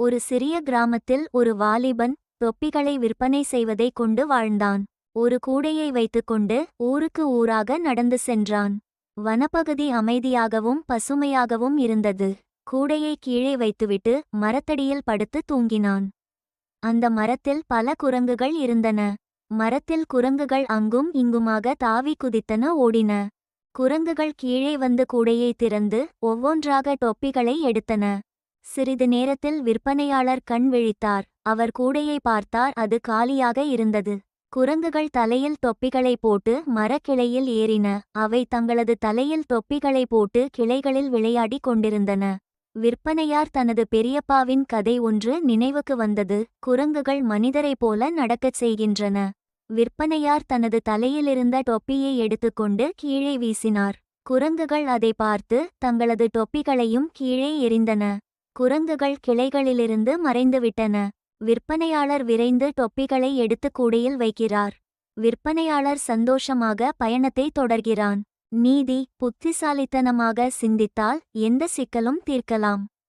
ஒரு சிறிய கிராமத்தில் ஒரு வாலிபன் தொப்பிகளை விற்பனை செய்வதைக் கொண்டு வாழ்ந்தான். ஒரு கூடையை வைத்துக்கொண்டு ஊருக்கு ஊராக நடந்து சென்றான். வனப்பகுதி அமைதியாகவும் பசுமையாகவும் இருந்தது. கூடையை கீழே வைத்துவிட்டு மரத்தடியில் படுத்து தூங்கினான். அந்த மரத்தில் பல குரங்குகள் இருந்தன. மரத்தில் குரங்குகள் அங்கும் இங்குமாக தாவி குதித்தன, ஓடின. குரங்குகள் கீழே வந்து கூடையை திறந்து ஒவ்வொன்றாக தொப்பிகளை எடுத்தன. சிறிது நேரத்தில் விற்பனையாளர் கண் விழித்தார். அவர் கூடையை பார்த்தார், அது காலியாக இருந்தது. குரங்குகள் தலையில் தொப்பிகளை போட்டு மரக்கிளையில் ஏறின. அவை தங்களது தலையில் தொப்பிகளை போட்டு கிளைகளில் விளையாடிக் கொண்டிருந்தன. விற்பனையார் தனது பெரியப்பாவின் கதை ஒன்று நினைவுக்கு வந்தது. குரங்குகள் மனிதரைப் போல நடக்கச் செய்கின்றன. விற்பனையார் தனது தலையிலிருந்த தொப்பியை எடுத்துக்கொண்டு கீழே வீசினார். குரங்குகள் அதை பார்த்து தங்களது தொப்பிகளையும் கீழே எறிந்தன. குரங்குகள் கிளைகளிலிருந்து மறைந்துவிட்டன. விற்பனையாளர் விரைந்து தொப்பிகளை எடுத்து கூடையில் வைக்கிறார். விற்பனையாளர் சந்தோஷமாக பயணத்தை தொடர்கிறான். நீதி: புத்திசாலித்தனமாக சிந்தித்தால் எந்த சிக்கலும் தீர்க்கலாம்.